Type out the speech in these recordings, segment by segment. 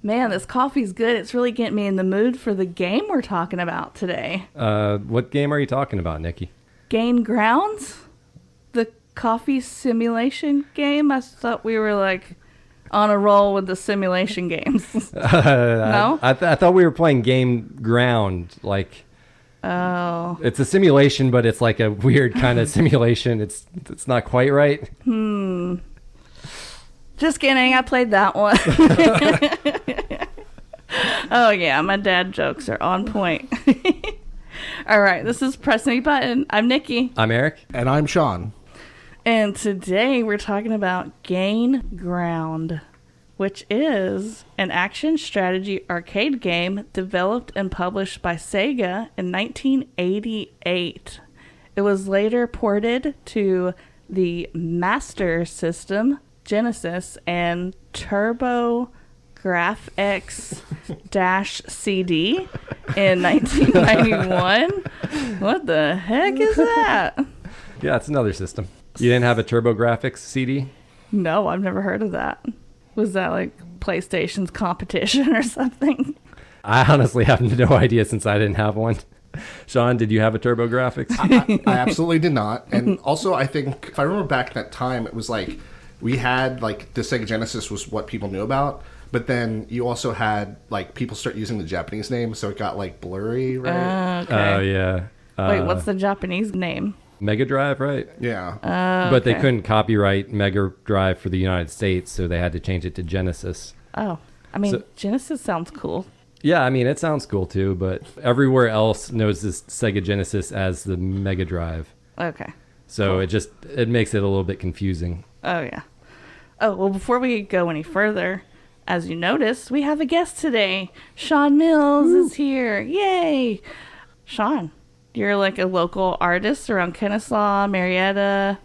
Man, this coffee's good. It's really getting me in the mood for the game we're talking about today. What game are you talking about, Nikki? Gain Grounds? The coffee simulation game? I thought we were like on a roll with the simulation games. No? I thought we were playing Game Ground. Like, oh. It's a simulation, but it's like a weird kind of simulation. It's not quite right. Just kidding. I played that one. Oh, yeah. My dad jokes are on point. All right. This is Press Any Button. I'm Nikki. I'm Eric. And I'm Sean. And today we're talking about Gain Ground, which is an action strategy arcade game developed and published by Sega in 1988. It was later ported to the Master System, Genesis, and TurboGrafx-CD in 1991. What the heck is that? Yeah, it's another system. You didn't have a TurboGrafx-CD? No, I've never heard of that. Was that like PlayStation's competition or something? I honestly have no idea since I didn't have one. Sean, did you have a TurboGrafx? I absolutely did not. And also, I think, if I remember back at that time, it was like, we had, like, the Sega Genesis was what people knew about. But then you also had, like, people start using the Japanese name, so it got, like, blurry, right? Okay. Oh, yeah. Wait, what's the Japanese name? Mega Drive, right? Yeah. But they Okay. couldn't copyright Mega Drive for the United States, so they had to change it to Genesis. Oh, I mean, So- Genesis sounds cool. Yeah, I mean, it sounds cool too, but everywhere else knows this Sega Genesis as the Mega Drive. Okay. So it makes it a little bit confusing. Oh, yeah. Oh, well, before we go any further, as you noticed, we have a guest today. Sean Mills is here. Yay! Sean, you're like a local artist around Kennesaw, Marietta.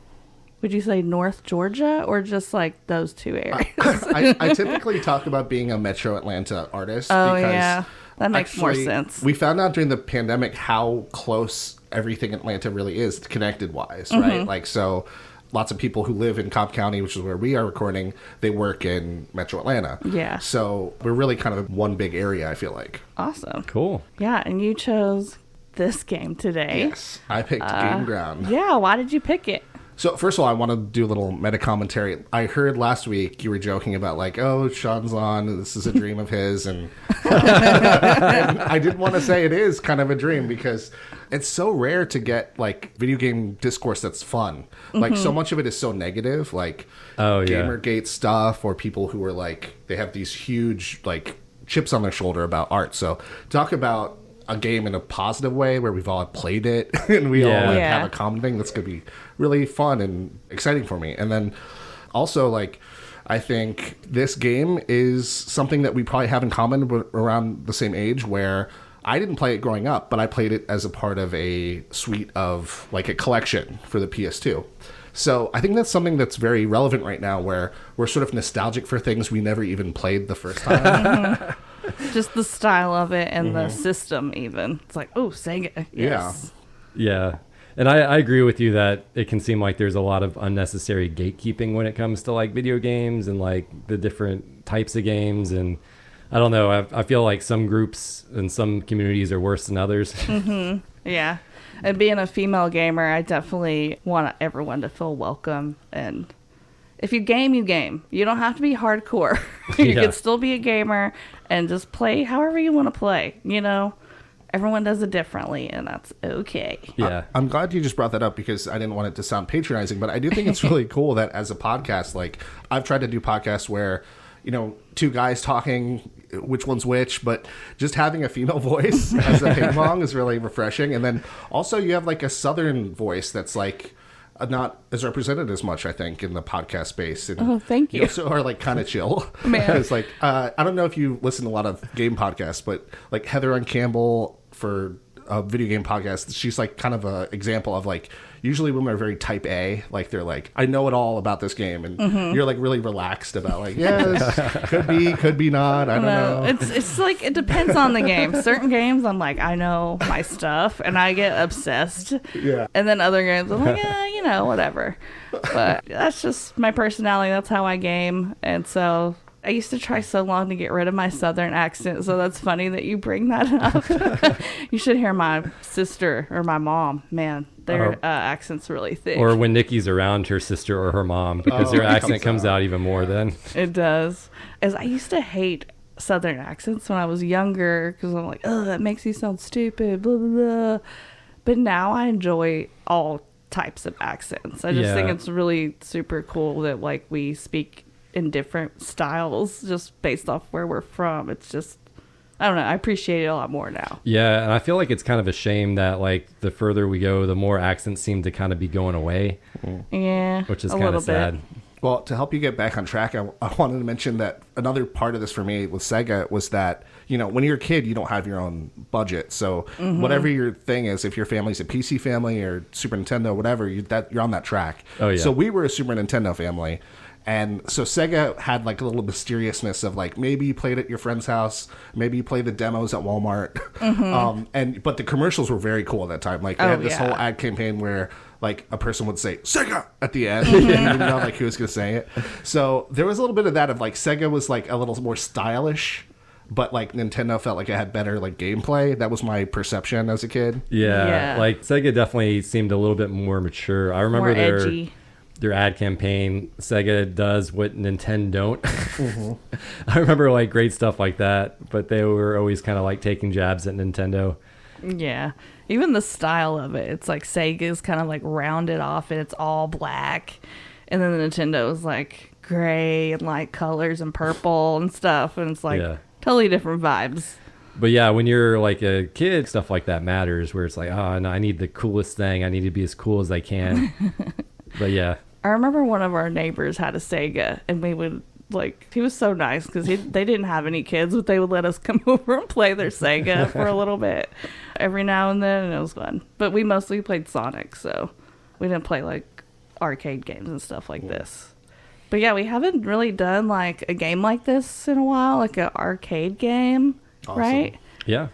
Would you say North Georgia or just like those two areas? I typically talk about being a Metro Atlanta artist. Oh, because yeah. That makes more actually, sense. We found out during the pandemic how close everything in Atlanta really is connected-wise, right? Like, so lots of people who live in Cobb County, which is where we are recording, they work in Metro Atlanta. Yeah. So we're really kind of one big area, I feel like. Awesome. Cool. Yeah, and you chose this game today. Yes, I picked Game Ground. Yeah, why did you pick it? So first of all, I want to do a little meta commentary. I heard last week you were joking about like, oh, Sean's on, this is a dream of his. And, and I didn't want to say it is kind of a dream because it's so rare to get like video game discourse that's fun. Like so much of it is so negative, like Gamergate stuff or people who are like, they have these huge like chips on their shoulder about art. So talk about a game in a positive way where we've all played it and we all have a common thing that's going to be really fun and exciting for me. And then also, like, I think this game is something that we probably have in common around the same age where I didn't play it growing up, but I played it as a part of a suite of, like, a collection for the PS2. So I think that's something that's very relevant right now where we're sort of nostalgic for things we never even played the first time. Just the style of it and the system even. It's like, oh, Sega. Yes. Yeah. And I agree with you that it can seem like there's a lot of unnecessary gatekeeping when it comes to like video games and like the different types of games. And I don't know, I feel like some groups and some communities are worse than others. Yeah. And being a female gamer, I definitely want everyone to feel welcome. And if you game, you game. You don't have to be hardcore. You can still be a gamer and just play however you want to play. You know, everyone does it differently, and that's okay. Yeah. I'm glad you just brought that up because I didn't want it to sound patronizing, but I do think it's really cool that as a podcast, like I've tried to do podcasts where, you know, two guys talking, which one's which, but just having a female voice as a ping pong is really refreshing. And then also you have like a southern voice that's like not as represented as much, I think, in the podcast space. And oh, thank you. You also are like kind of chill. Man. It's like, I don't know if you listen to a lot of game podcasts, but like Heather on Campbell for a video game podcast, she's like kind of an example of like, usually women are very type A, like they're like, I know it all about this game, and you're like really relaxed about like, yes, could be not, I don't know. It's like it depends on the game. Certain games I'm like, I know my stuff and I get obsessed. Yeah. And then other games I'm like, yeah, you know, whatever. But that's just my personality. That's how I game. And so I used to try so long to get rid of my Southern accent, so that's funny that you bring that up. You should hear my sister or my mom. Man, their accent's really thick. Or when Nikki's around her sister or her mom, because their accent comes out even more then. It does. As I used to hate Southern accents when I was younger, because I'm like, oh, that makes you sound stupid, blah, blah, blah. But now I enjoy all types of accents. I just think it's really super cool that like we speak in different styles just based off where we're from. It's just, I don't know, I appreciate it a lot more now. Yeah, and I feel like it's kind of a shame that like the further we go, the more accents seem to kind of be going away. Yeah, which is kind of sad. Well, to help you get back on track, I wanted to mention that another part of this for me with Sega was that, you know, when you're a kid, you don't have your own budget. So whatever your thing is, if your family's a PC family or Super Nintendo, whatever, you're on that track. Oh, yeah. So we were a Super Nintendo family. And so Sega had like a little mysteriousness of like, maybe you played at your friend's house, maybe you played the demos at Walmart. But the commercials were very cool at that time. Like they had this whole ad campaign where like a person would say Sega at the end, and you didn't know like who was going to say it. So there was a little bit of that of like Sega was like a little more stylish, but like Nintendo felt like it had better like gameplay. That was my perception as a kid. Yeah. Like Sega definitely seemed a little bit more mature. I remember more edgy. Their ad campaign, Sega does what Nintendo don't. I remember like great stuff like that, but they were always kind of like taking jabs at Nintendo. Yeah. Even the style of it. It's like Sega's kind of like rounded off and it's all black. And then the Nintendo is like gray and light colors and purple and stuff. And it's like totally different vibes. But yeah, when you're like a kid, stuff like that matters where it's like, oh, no, I need the coolest thing. I need to be as cool as I can. But yeah. I remember one of our neighbors had a Sega, and we would, like, he was so nice because they didn't have any kids, but they would let us come over and play their Sega for a little bit every now and then, and it was fun. But we mostly played Sonic, so we didn't play, like, arcade games and stuff like this. But yeah, we haven't really done, like, a game like this in a while, like an arcade game, right? Yeah.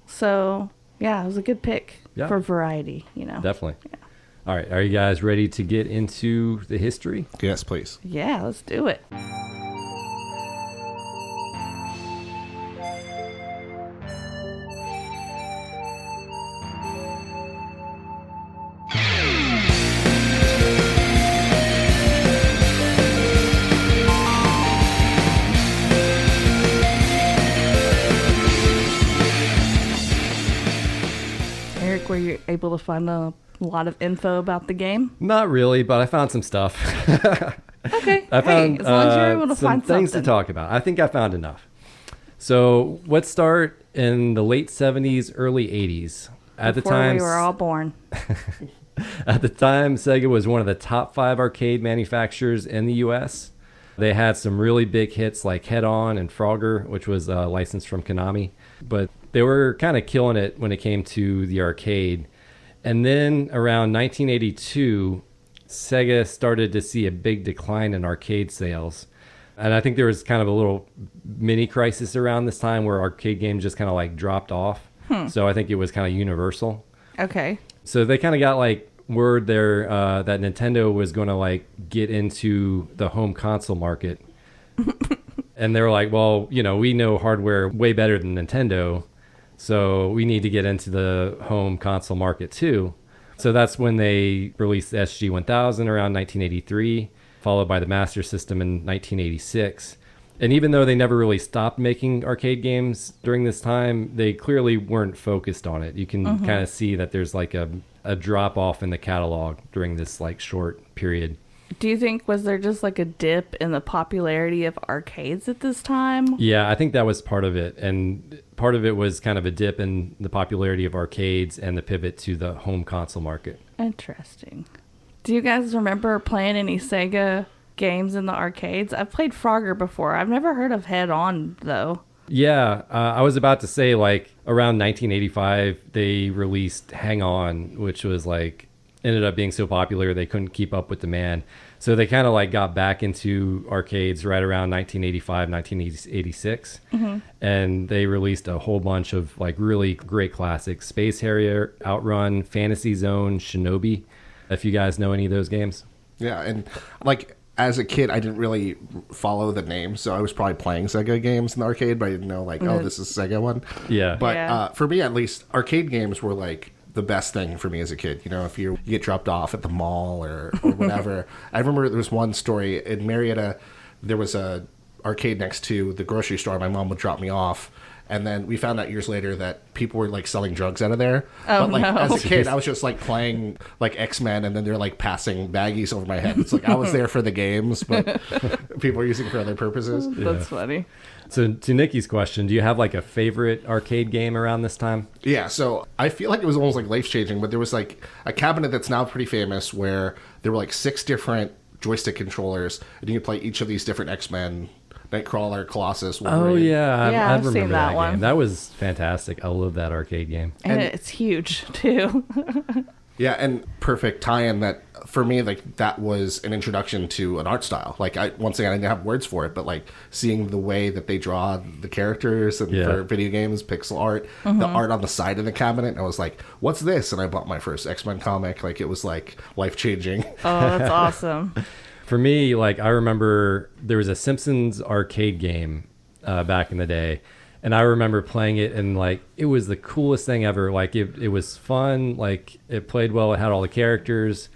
So, yeah, it was a good pick for variety, you know. Definitely. Yeah. All right. Are you guys ready to get into the history? Yes, please. Yeah, let's do it. Eric, were you able to find a lot of info about the game? Not really, but I found some stuff. Okay. I found as long as you're able to some find things something to talk about. I think I found enough. So let's start in the late 70s, early 80s. Before we were all born. At the time, Sega was one of the top 5 arcade manufacturers in the U.S. They had some really big hits like Head On and Frogger, which was licensed from Konami. But they were kind of killing it when it came to the arcade. And then around 1982, Sega started to see a big decline in arcade sales. And I think there was kind of a little mini crisis around this time where arcade games just kind of like dropped off. So I think it was kind of universal. Okay. So they kind of got like word there that Nintendo was going to like get into the home console market. And they were like, well, you know, we know hardware way better than Nintendo. So we need to get into the home console market too. So that's when they released the SG-1000 around 1983, followed by the Master System in 1986. And even though they never really stopped making arcade games during this time, they clearly weren't focused on it. You can kind of see that there's like a drop off in the catalog during this like short period. Do you think, was there just like a dip in the popularity of arcades at this time? Yeah, I think that was part of it. And part of it was kind of a dip in the popularity of arcades and the pivot to the home console market. Interesting. Do you guys remember playing any Sega games in the arcades? I've played Frogger before. I've never heard of Head On, though. Yeah, I was about to say, like, around 1985, they released Hang On, which was, like, ended up being so popular they couldn't keep up with demand. So they kind of, like, got back into arcades right around 1985, 1986. And they released a whole bunch of, like, really great classics. Space Harrier, Outrun, Fantasy Zone, Shinobi, if you guys know any of those games. Yeah, and, like, as a kid, I didn't really follow the name, so I was probably playing Sega games in the arcade, but I didn't know, like, oh, this is a Sega one. Yeah. But for me, at least, arcade games were, like, the best thing for me as a kid. You know, if you get dropped off at the mall or whatever. I remember there was one story in Marietta, there was a arcade next to the grocery store. My mom would drop me off. And then we found out years later that people were, like, selling drugs out of there. Oh, but, like, no. as a kid, I was just, like, playing, like, X-Men, and then they're, like, passing baggies over my head. It's like I was there for the games, but people were using it for other purposes. That's funny. So to Nikki's question, do you have, like, a favorite arcade game around this time? Yeah, so I feel like it was almost, like, life-changing, but there was, like, a cabinet that's now pretty famous where there were, like, 6 different joystick controllers, and you could play each of these different X-Men, Nightcrawler, Colossus, Wolverine. Oh, yeah. I I've remember seen that one. game. That was fantastic. I love that arcade game. And it's huge, too. Yeah, and perfect tie-in that, for me, like, that was an introduction to an art style. Like, once again, I didn't have words for it, but, like, seeing the way that they draw the characters and for video games, pixel art, the art on the side of the cabinet, I was like, what's this? And I bought my first X-Men comic. Like, it was, like, life-changing. Oh, that's awesome. For me, like, I remember there was a Simpsons arcade game back in the day, and I remember playing it, and, like, it was the coolest thing ever. Like, it was fun. Like, it played well. It had all the characters.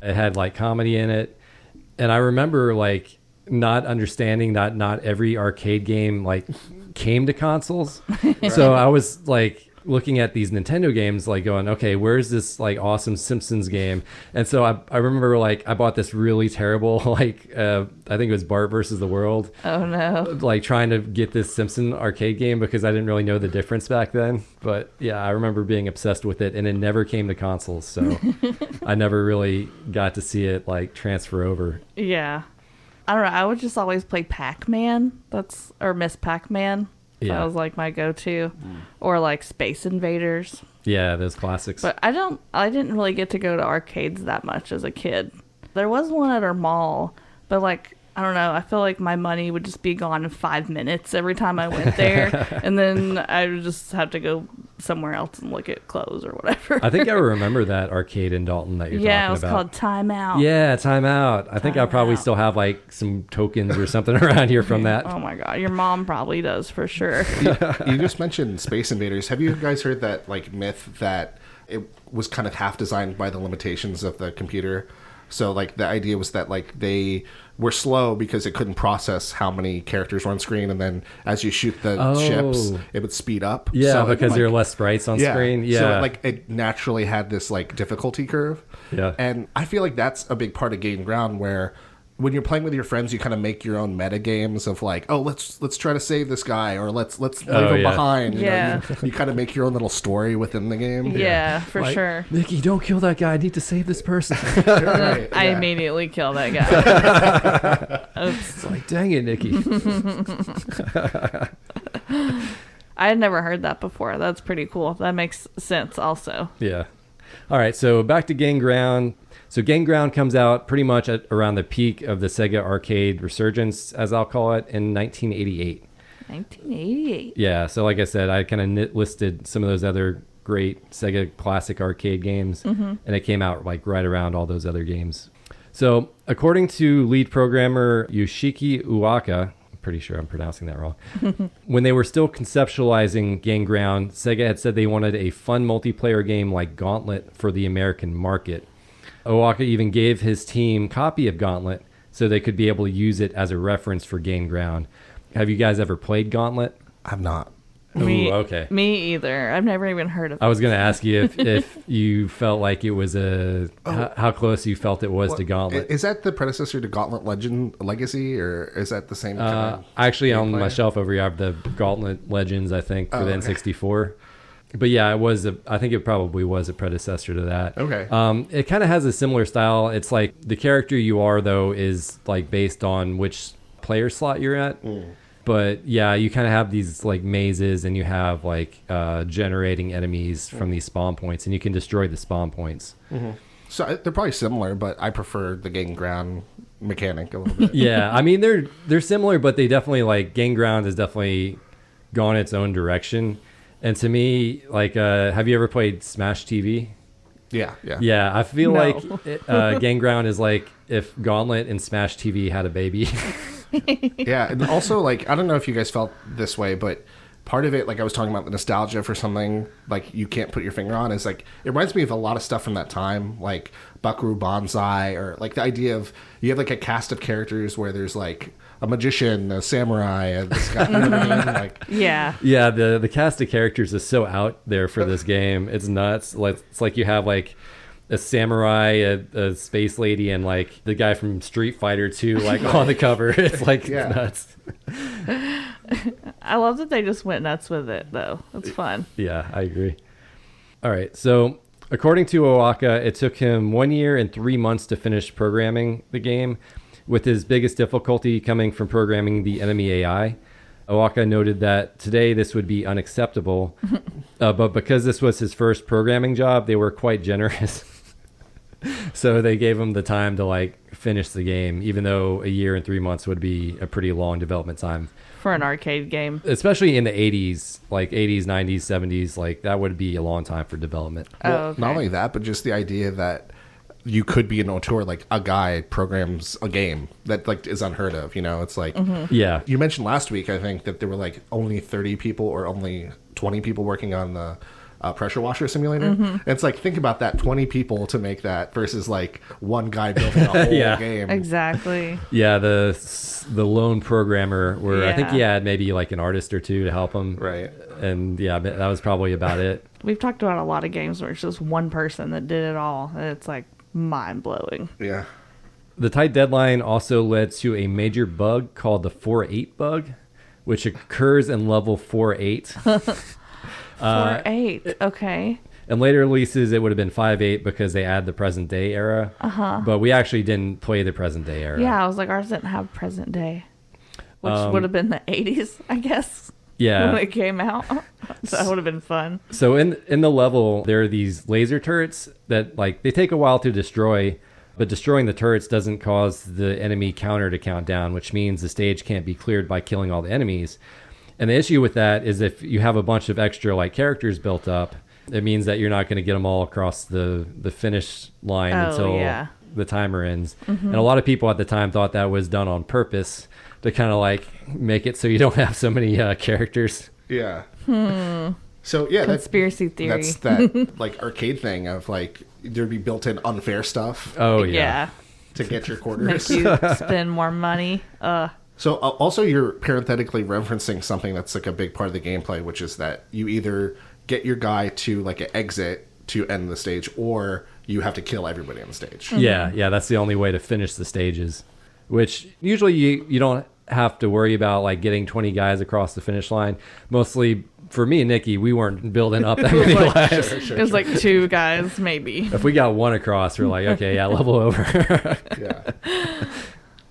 It had, like, comedy in it. And I remember, like, not understanding that not every arcade game, like, came to consoles. Right. So I was, like, looking at these Nintendo games, like, going, okay, where's this, like, awesome Simpsons game? And so I remember, like, I bought this really terrible, like, I think it was Bart versus the World. Oh, no. Like, trying to get this Simpson arcade game because I didn't really know the difference back then. But, yeah, I remember being obsessed with it, and it never came to consoles. So I never really got to see it, like, transfer over. Yeah. I don't know. I would just always play Pac-Man. Or Miss Pac-Man. Yeah. That was, like, my go-to. Or, like, Space Invaders. Yeah, those classics. But I didn't really get to go to arcades that much as a kid. There was one at our mall, but, like, I don't know. I feel like my money would just be gone in 5 minutes every time I went there. And then I would just have to go somewhere else and look at clothes or whatever. I think I remember that arcade in Dalton that you're talking about. Yeah, it was called Time Out. Yeah, Time Out. I think I probably still have, like, some tokens or something around here from that. Oh, my God. Your mom probably does, for sure. You just mentioned Space Invaders. Have you guys heard that, like, myth that it was kind of half designed by the limitations of the computer? So, like, the idea was that, like, they were slow because it couldn't process how many characters were on screen, and then as you shoot the ships, it would speed up. Yeah, so because there are less sprites on screen. Yeah. So, like, it naturally had this, like, difficulty curve. Yeah. And I feel like that's a big part of Game Ground, where when you're playing with your friends, you kind of make your own meta games of, like, oh, let's try to save this guy, or let's leave him behind. You know, you kind of make your own little story within the game. Yeah, for like, sure. Nicky, don't kill that guy. I need to save this person. Right, I immediately kill that guy. It's like, dang it, Nicky. I had never heard that before. That's pretty cool. That makes sense also. Yeah. All right, so back to Game Ground. So Game Ground comes out pretty much at around the peak of the Sega arcade resurgence, as I'll call it, in 1988. 1988. Yeah, so like I said, I kind of listed some of those other great Sega classic arcade games, and it came out like right around all those other games. So according to lead programmer Yoshiki Uwaka, I'm pretty sure I'm pronouncing that wrong, when they were still conceptualizing Game Ground, Sega had said they wanted a fun multiplayer game like Gauntlet for the American market. Owaka even gave his team a copy of Gauntlet so they could be able to use it as a reference for Game Ground. Have you guys ever played Gauntlet? I've not. Me, Ooh, okay. Me either. I've never even heard of it. I was going to ask you if you felt like it was how close you felt it was to Gauntlet. Is that the predecessor to Gauntlet Legacy, or is that the same kind of actually, on gameplay? my shelf over here, I have the Gauntlet Legends, I think, for the N64. But yeah, I think it probably was a predecessor to that. Okay. It kind of has a similar style. It's like the character you are, though, is like based on which player slot you're at. But yeah, you kind of have these like mazes, and you have like generating enemies from these spawn points, and you can destroy the spawn points. So they're probably similar, but I prefer the Game Ground mechanic a little bit. Yeah, I mean they're similar, but they definitely like Game Ground has definitely gone its own direction. And to me, like, have you ever played Smash TV? Yeah. Yeah, I feel No. like Game Ground is like if Gauntlet and Smash TV had a baby. Yeah, and also, like, I don't know if you guys felt this way, but part of it, like I was talking about the nostalgia for something like you can't put your finger on, is like it reminds me of a lot of stuff from that time, like Buckaroo Banzai, or like the idea of you have like a cast of characters where there's like a magician, a samurai, and this guy. You know what I mean? Like, Yeah. Yeah, the cast of characters is so out there for this game. It's nuts. Like it's like you have like a samurai, a space lady, and like the guy from Street Fighter 2 like on the cover. It's like Yeah. nuts. I love that they just went nuts with it, though. It's fun. Yeah, I agree. All right, so according to Owaka, it took him 1 year and 3 months to finish programming the game, with his biggest difficulty coming from programming the enemy AI. Owaka noted that today this would be unacceptable, but because this was his first programming job, they were quite generous. So they gave him the time to like finish the game, even though a year and 3 months would be a pretty long development time. For an arcade game. Especially in the 80s, like 80s, 90s, 70s, like that would be a long time for development. well, Oh, okay. not only that, but just the idea that you could be an auteur, like a guy programs a game that like is unheard of. You know, it's like Yeah. you mentioned last week, I think, that there were like only 30 people or only 20 people working on the pressure washer simulator. And it's like, think about that, 20 people to make that versus like one guy building a whole Yeah. game. Exactly. Yeah, the lone programmer where I think he Yeah. had maybe like an artist or two to help him. Right. And yeah, but that was probably about it. We've talked about a lot of games where it's just one person that did it all. And it's like mind-blowing. Yeah. The tight deadline also led to a major bug called the 4.8 bug, which occurs in level 4.8. 4.8. Okay. And later releases, it would have been 5.8 because they add the present day era. But we actually didn't play the present day era. Yeah, I was like, ours didn't have present day. Which would have been the 80s, I guess. Yeah. When it came out. So that would have been fun. So in the level, there are these laser turrets that like they take a while to destroy, but destroying the turrets doesn't cause the enemy counter to count down, which means the stage can't be cleared by killing all the enemies. And the issue with that is if you have a bunch of extra like characters built up, it means that you're not going to get them all across the finish line until the timer ends. And a lot of people at the time thought that was done on purpose to kind of like make it so you don't have so many characters. Yeah. So yeah, Conspiracy theory. That's that like arcade thing of like there'd be built-in unfair stuff Oh Yeah. to get your Make quarters. you spend more money. So also you're parenthetically referencing something that's like a big part of the gameplay, which is that you either get your guy to like an exit to end the stage, or you have to kill everybody on the stage. Yeah, that's the only way to finish the stages, which usually you don't have to worry about like getting 20 guys across the finish line. Mostly for me and Nikki, we weren't building up that many lives. It was like 2 guys, maybe. If we got one across, we're like, okay, yeah, level over. Yeah.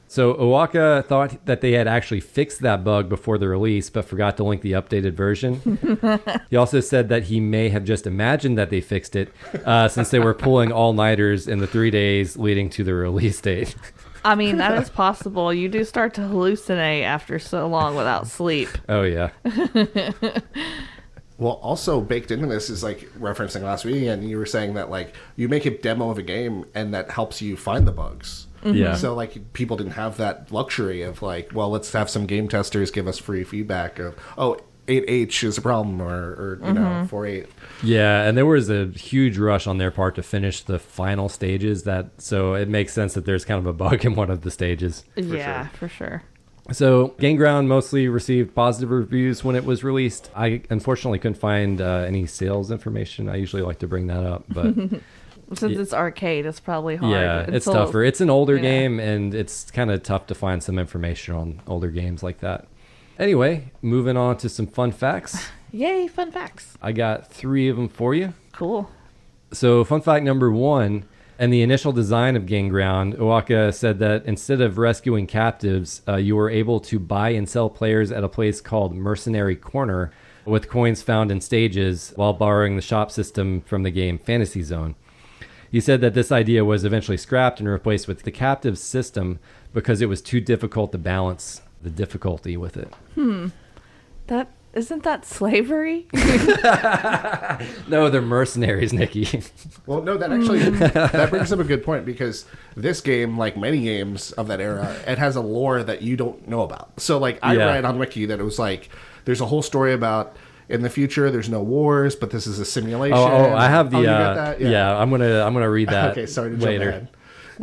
So Owaka thought that they had actually fixed that bug before the release, but forgot to link the updated version. He also said that he may have just imagined that they fixed it since they were pulling all-nighters in the 3 days leading to the release date. I mean, that is possible. You do start to hallucinate after so long without sleep. Oh, yeah. Well, also baked into this is like referencing last week, and you were saying that like you make a demo of a game and that helps you find the bugs. Yeah. So like people didn't have that luxury of like, well, let's have some game testers give us free feedback of, oh, 8H is a problem, or you know, 4.8. Yeah, and there was a huge rush on their part to finish the final stages, so it makes sense that there's kind of a bug in one of the stages. For sure. So Game Ground mostly received positive reviews when it was released. I unfortunately couldn't find any sales information. I usually like to bring that up, but Since it's arcade, it's probably hard. yeah, it's Until- tougher. It's an older Yeah. game, and it's kind of tough to find some information on older games like that. Anyway, moving on to some fun facts. Yay, fun facts. I got 3 of them for you. Cool. So fun fact number 1, in the initial design of Game Ground, Owaka said that instead of rescuing captives, you were able to buy and sell players at a place called Mercenary Corner with coins found in stages while borrowing the shop system from the game Fantasy Zone. He said that this idea was eventually scrapped and replaced with the captive system because it was too difficult to balance the difficulty with it. That Isn't that slavery? No, they're mercenaries, Nikki. Well, no, that actually that brings up a good point, because this game, like many games of that era, it has a lore that you don't know about. So, like, I read on Wiki that it was like there's a whole story about in the future there's no wars, but this is a simulation. Oh, I have the. You got that? Yeah, I'm gonna read that. Okay, sorry to later. jump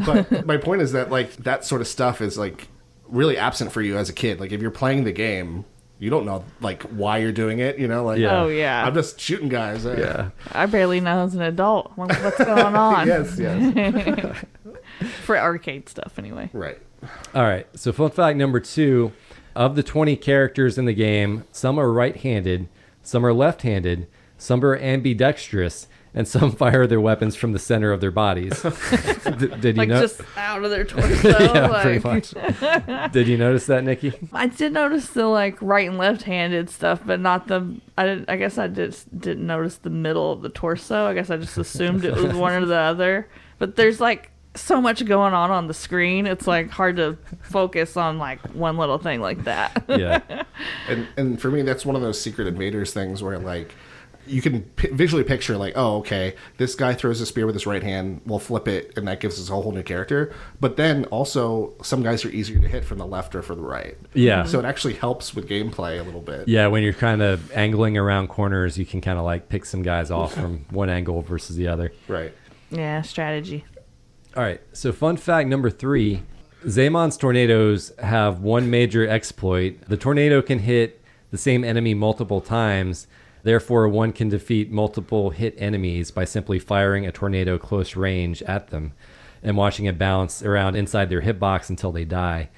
ahead. But my point is that like that sort of stuff is like really absent for you as a kid. Like if you're playing the game, you don't know like why you're doing it. You know, like Oh yeah, I'm just shooting guys. Yeah, I barely know as an adult what's going on. yes. For arcade stuff, anyway. Right. All right. So fun fact number 2: of the 20 characters in the game, some are right-handed, some are left-handed, some are ambidextrous, and some fire their weapons from the center of their bodies. Did you Like know? just out of their torso. Yeah, like. pretty much. Did you notice that, Nikki? I did notice the like right and left-handed stuff, but not the. I guess I just didn't notice the middle of the torso. I guess I just assumed it was one or the other. But there's like so much going on the screen. It's like hard to focus on like one little thing like that. Yeah. And for me, that's one of those Secret Invaders things where like you can visually picture like, oh, okay, this guy throws a spear with his right hand, we'll flip it, and that gives us a whole new character. But then also, some guys are easier to hit from the left or from the right. Yeah. So it actually helps with gameplay a little bit. Yeah, when you're kind of angling around corners, you can kind of like pick some guys off from one angle versus the other. Right. Yeah, strategy. All right, so fun fact number 3. Zaymon's tornadoes have one major exploit. The tornado can hit the same enemy multiple times. Therefore, one can defeat multiple hit enemies by simply firing a tornado close range at them and watching it bounce around inside their hitbox until they die.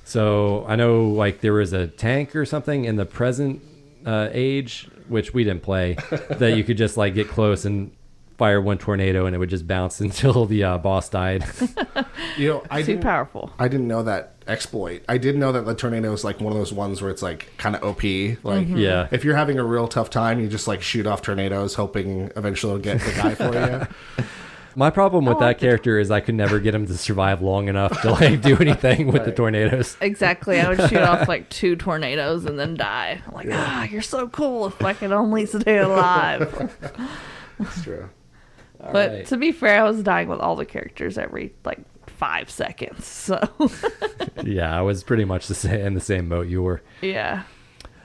So I know like there was a tank or something in the present age, which we didn't play, that you could just like get close and fire one tornado and it would just bounce until the boss died. You know, Too powerful. I didn't know that exploit. I did know that the tornado is like one of those ones where it's like kind of OP. Like, Yeah. if you're having a real tough time, you just like shoot off tornadoes, hoping eventually it'll get the guy for you. My problem with that character is I could never get him to survive long enough to like do anything with the tornadoes. Exactly. I would shoot off like 2 tornadoes and then die. I'm like, you're so cool if I could only stay alive. That's true. But to be fair, I was dying with all the characters every like 5 seconds. So Yeah, I was pretty much in the same boat you were. yeah.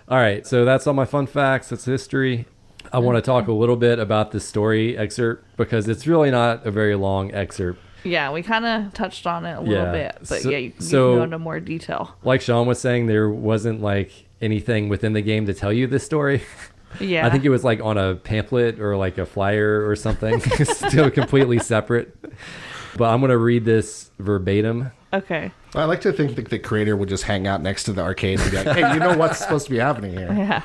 All right, so that's all my fun facts. That's history. I want to talk a little bit about the story excerpt because it's really not a very long excerpt. Yeah, we kind of touched on it a little bit, but you can go into more detail. Like Sean was saying, there wasn't like anything within the game to tell you this story. Yeah. I think it was like on a pamphlet or like a flyer or something. Still completely separate. But I'm going to read this verbatim. Okay. I like to think that the creator would just hang out next to the arcade and be like, hey, you know what's supposed to be happening here? Yeah.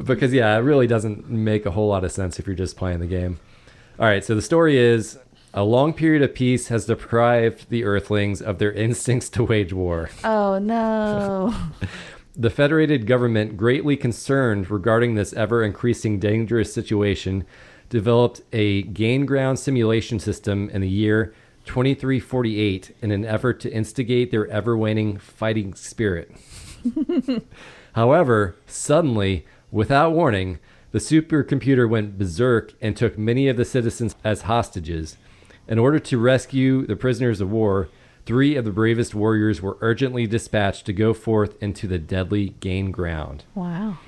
Because, yeah, it really doesn't make a whole lot of sense if you're just playing the game. All right, so the story is, a long period of peace has deprived the Earthlings of their instincts to wage war. Oh, no. The Federated Government, greatly concerned regarding this ever-increasing dangerous situation, developed a gain ground simulation system in the year 2348 in an effort to instigate their ever-waning fighting spirit. However, suddenly, without warning, the supercomputer went berserk and took many of the citizens as hostages. In order to rescue the prisoners of war, 3 of the bravest warriors were urgently dispatched to go forth into the deadly gain ground. Wow.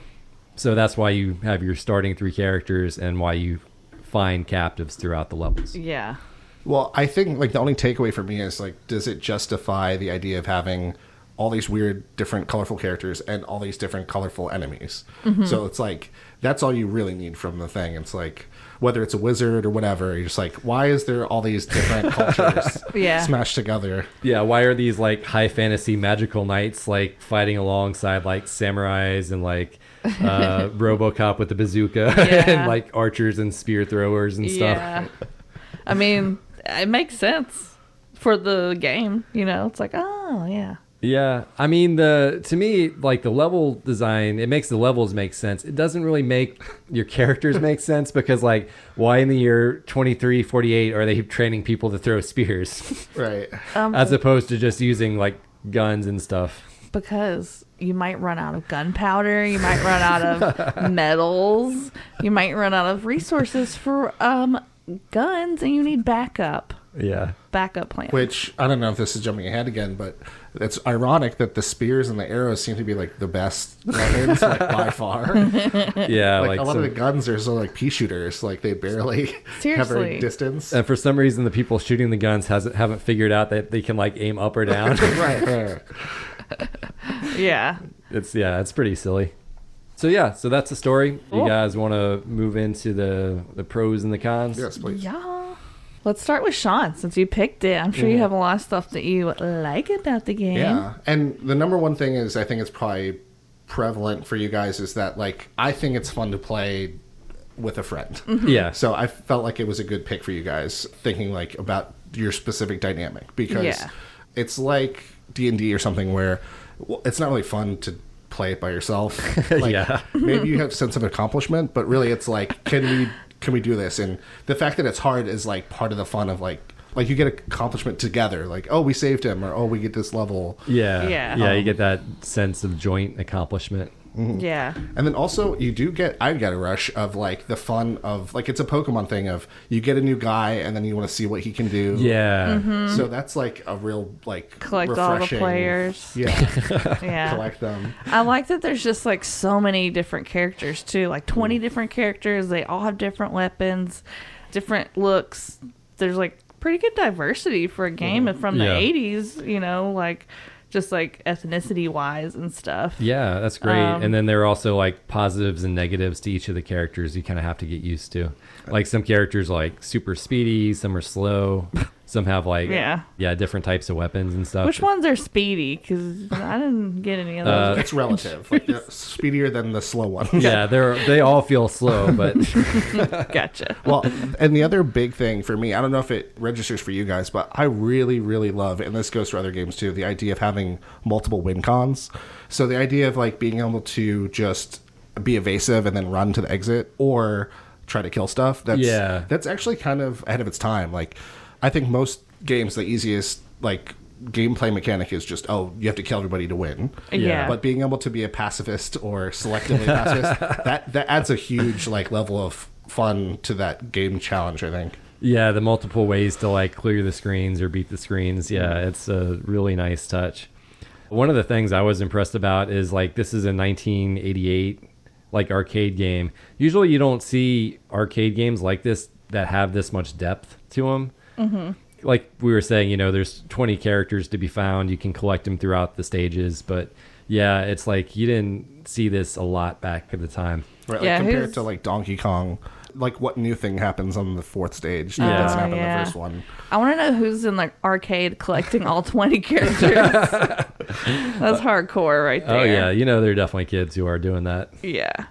So that's why you have your starting 3 characters and why you find captives throughout the levels. Yeah. Well, I think like the only takeaway for me is like, does it justify the idea of having all these weird, different, colorful characters and all these different, colorful enemies? Mm-hmm. So it's like, that's all you really need from the thing. It's like, whether it's a wizard or whatever, you're just like, why is there all these different cultures smashed together? Yeah, why are these like high fantasy magical knights like fighting alongside like samurais and like RoboCop with the bazooka and like archers and spear throwers and stuff? Yeah. I mean, it makes sense for the game, you know? It's like, oh, yeah. Yeah, I mean, to me, like the level design, it makes the levels make sense. It doesn't really make your characters make sense because, like, why in the year 2348 are they training people to throw spears? Right. As opposed to just using, like, guns and stuff. Because you might run out of gunpowder, you might run out of metals, you might run out of resources for guns, and you need backup plans. Which, I don't know if this is jumping ahead again, but it's ironic that the spears and the arrows seem to be like the best weapons, like by far. Yeah, like a lot of the guns are so like pea shooters, like they barely cover distance. And for some reason, the people shooting the guns haven't figured out that they can like aim up or down. right. Yeah. It's pretty silly. So that's the story. Cool. You guys want to move into the pros and the cons? Yes, please. Yeah. Let's start with Sean, since you picked it. I'm sure you have a lot of stuff that you like about the game. Yeah, and the number one thing is, I think it's probably prevalent for you guys, is that, like, I think it's fun to play with a friend. Mm-hmm. Yeah. So I felt like it was a good pick for you guys, thinking, like, about your specific dynamic. Because it's like D&D or something where it's not really fun to play it by yourself. Like, maybe you have a sense of accomplishment, but really it's like, can we do this? And the fact that it's hard is like part of the fun of like you get accomplishment together, like, oh, we saved him, or oh, we get this level. Yeah, you get that sense of joint accomplishment. Mm-hmm. Yeah. And then also I get a rush of like the fun of like, it's a Pokemon thing of you get a new guy and then you want to see what he can do. Yeah. Mm-hmm. So that's like a real like collect refreshing, all the players. Yeah. Yeah. Collect them. I like that there's just like so many different characters too, like 20 different characters. They all have different weapons, different looks. There's like pretty good diversity for a game from the 80s, you know, like just like ethnicity wise and stuff. Yeah, that's great. And then there are also like positives and negatives to each of the characters you kind of have to get used to. Like some characters like super speedy, some are slow, some have like different types of weapons and stuff. Which ones are speedy? Because I didn't get any of those. It's relative. Like speedier than the slow ones. Yeah, they all feel slow, but Gotcha. Well, and the other big thing for me, I don't know if it registers for you guys, but I really, really love, and this goes for other games too, the idea of having multiple win cons. So the idea of like being able to just be evasive and then run to the exit, or try to kill stuff. That's actually kind of ahead of its time. Like, I think most games, the easiest like gameplay mechanic is just, oh, you have to kill everybody to win. Yeah. But being able to be a pacifist or selectively pacifist, that adds a huge like level of fun to that game challenge, I think. Yeah, the multiple ways to like clear the screens or beat the screens. Yeah, it's a really nice touch. One of the things I was impressed about is like, this is a 1988 like arcade game. Usually you don't see arcade games like this that have this much depth to them. Mm-hmm. Like we were saying, you know, there's 20 characters to be found. You can collect them throughout the stages, but yeah, it's like you didn't see this a lot back at the time. Right, like compared to like Donkey Kong, like what new thing happens on the fourth stage that doesn't happen in the first one. I want to know who's in like arcade collecting all 20 characters. That's hardcore right there. Oh yeah, you know, there are definitely kids who are doing that. Yeah.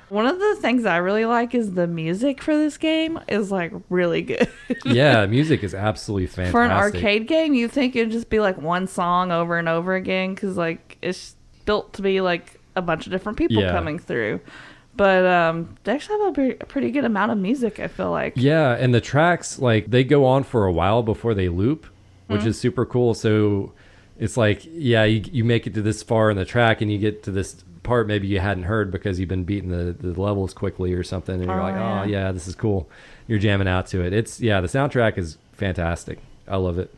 One of the things I really like is the music for this game is like really good. Yeah, music is absolutely fantastic. For an arcade game, you think it'd just be like one song over and over again, because like it's built to be like a bunch of different people coming through. But they actually have a pretty good amount of music, I feel like. Yeah, and the tracks, like, they go on for a while before they loop, which is super cool. So it's like, yeah, you make it to this far in the track, and you get to this part maybe you hadn't heard because you've been beating the levels quickly or something, and you're like, oh, yeah, this is cool. You're jamming out to it. The soundtrack is fantastic. I love it.